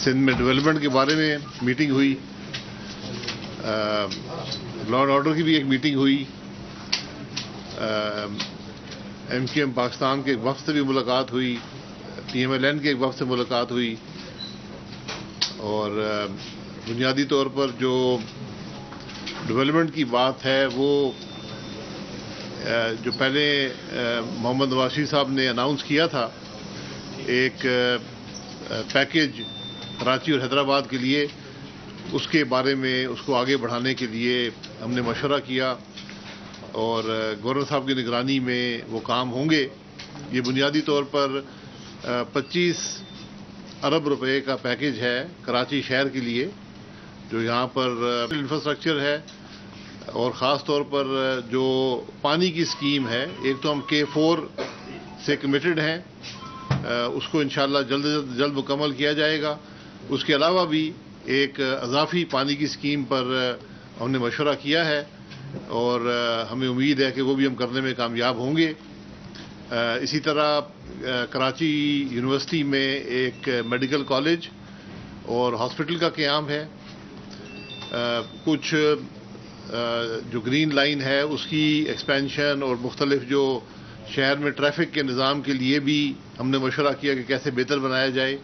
سندھ میں ڈیولپمنٹ کے بارے میں میٹنگ ہوئی، لا اینڈ آرڈر کی بھی ایک میٹنگ ہوئی، MQM پاکستان کے ایک وفد سے بھی ملاقات ہوئی، PMLN کے ایک وفد سے ملاقات ہوئی، اور بنیادی طور پر جو ڈیولپمنٹ کی بات ہے وہ جو پہلے محمد نواز شریف صاحب نے اناؤنس کیا تھا ایک پیکیج کراچی اور حیدرآباد کے لیے، اس کے بارے میں اس کو آگے بڑھانے کے لیے ہم نے مشورہ کیا، اور گورنر صاحب کی نگرانی میں وہ کام ہوں گے۔ یہ بنیادی طور پر 25 ارب روپے کا پیکیج ہے کراچی شہر کے لیے، جو یہاں پر انفراسٹرکچر ہے، اور خاص طور پر جو پانی کی اسکیم ہے۔ ایک تو ہم K4 سے کمیٹڈ ہیں، اس کو انشاءاللہ جلد مکمل کیا جائے گا۔ اس کے علاوہ بھی ایک اضافی پانی کی اسکیم پر ہم نے مشورہ کیا ہے، اور ہمیں امید ہے کہ وہ بھی ہم کرنے میں کامیاب ہوں گے۔ اسی طرح کراچی یونیورسٹی میں ایک میڈیکل کالج اور ہاسپٹل کا قیام ہے۔ کچھ جو گرین لائن ہے اس کی ایکسپینشن اور مختلف جو شہر میں ٹریفک کے نظام کے لیے بھی ہم نے مشورہ کیا کہ کیسے بہتر بنایا جائے۔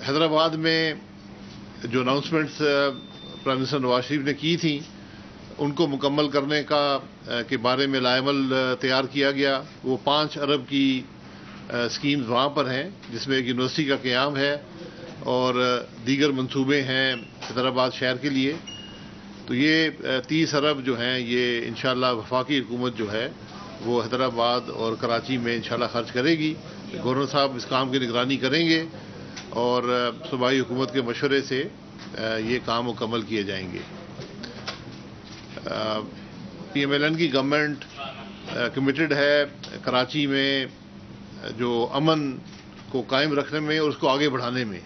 حیدرآباد میں جو announcements prime minister Nawaz Sharif نے کی تھیں ان کو مکمل کرنے کے بارے میں لائحہ تیار کیا گیا۔ وہ 5 ارب کی اسکیمز وہاں پر ہیں، جس میں ایک یونیورسٹی کا قیام ہے اور دیگر منصوبے ہیں حیدرآباد شہر کے لیے۔ تو یہ 30 ارب جو ہیں یہ انشاءاللہ وفاقی حکومت جو ہے وہ حیدرآباد اور کراچی میں انشاءاللہ خرچ کرے گی۔ گورنر صاحب اس کام کی نگرانی کریں گے اور صوبائی حکومت کے مشورے سے یہ کام مکمل کیے جائیں گے۔ PMLN کی گورنمنٹ کمیٹڈ ہے کراچی میں جو امن کو قائم رکھنے میں اور اس کو آگے بڑھانے میں۔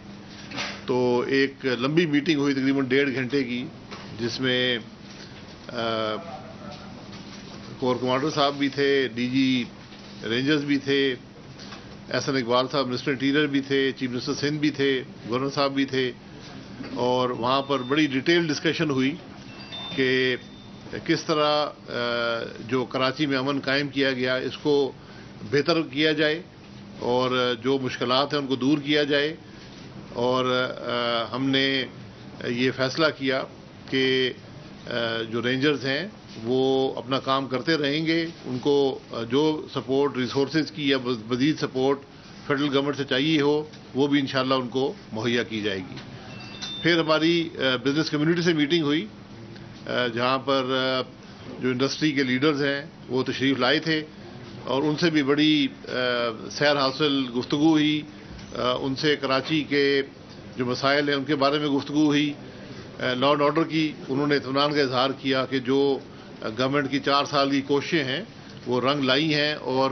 تو ایک لمبی میٹنگ ہوئی تقریباً 1.5 گھنٹے کی، جس میں کور کمانڈر صاحب بھی تھے، DG رینجرز بھی تھے، احسن اقبال صاحب منسٹر انٹیریئر بھی تھے، چیف منسٹر سندھ بھی تھے، گورنر صاحب بھی تھے، اور وہاں پر بڑی ڈیٹیل ڈسکشن ہوئی کہ کس طرح جو کراچی میں امن قائم کیا گیا اس کو بہتر کیا جائے اور جو مشکلات ہیں ان کو دور کیا جائے۔ اور ہم نے یہ فیصلہ کیا کہ جو رینجرز ہیں وہ اپنا کام کرتے رہیں گے، ان کو جو سپورٹ ریسورسز کی یا مزید سپورٹ فیڈرل گورنمنٹ سے چاہیے ہو وہ بھی انشاءاللہ ان کو مہیا کی جائے گی۔ پھر ہماری بزنس کمیونٹی سے میٹنگ ہوئی، جہاں پر جو انڈسٹری کے لیڈرز ہیں وہ تشریف لائے تھے، اور ان سے بھی بڑی سیر حاصل گفتگو ہوئی۔ ان سے کراچی کے جو مسائل ہیں ان کے بارے میں گفتگو ہوئی۔ لا اینڈ آرڈر کی انہوں نے اطمینان کا اظہار کیا کہ جو گورنمنٹ کی 4 سال کی کوششیں ہیں وہ رنگ لائی ہیں، اور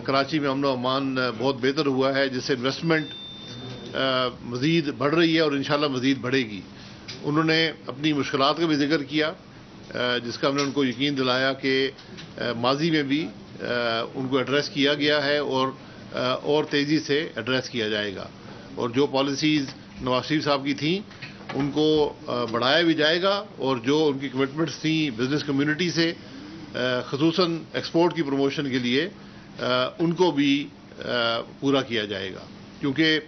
کراچی میں امن و امان بہت بہتر ہوا ہے، جس سے انویسٹمنٹ مزید بڑھ رہی ہے اور انشاءاللہ مزید بڑھے گی۔ انہوں نے اپنی مشکلات کا بھی ذکر کیا، جس کا ہم نے ان کو یقین دلایا کہ ماضی میں بھی ان کو ایڈریس کیا گیا ہے اور تیزی سے ایڈریس کیا جائے گا، اور جو پالیسیز نواز شریف صاحب کی تھیں ان کو بڑھایا بھی جائے گا، اور جو ان کی کمٹمنٹس تھیں بزنس کمیونٹی سے خصوصاً ایکسپورٹ کی پروموشن کے لیے ان کو بھی پورا کیا جائے گا۔ کیونکہ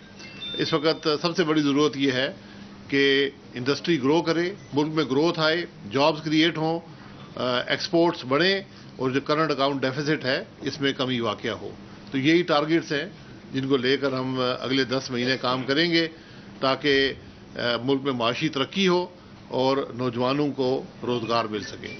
اس وقت سب سے بڑی ضرورت یہ ہے کہ انڈسٹری گرو کرے، ملک میں گروتھ آئے، جابز کریٹ ہوں، ایکسپورٹس بڑھیں، اور جو کرنٹ اکاؤنٹ ڈیفیسٹ ہے اس میں کمی واقع ہو۔ تو یہی ٹارگٹس ہیں جن کو لے کر ہم اگلے 10 مہینے کام کریں گے، تاکہ ملک میں معاشی ترقی ہو اور نوجوانوں کو روزگار مل سکے۔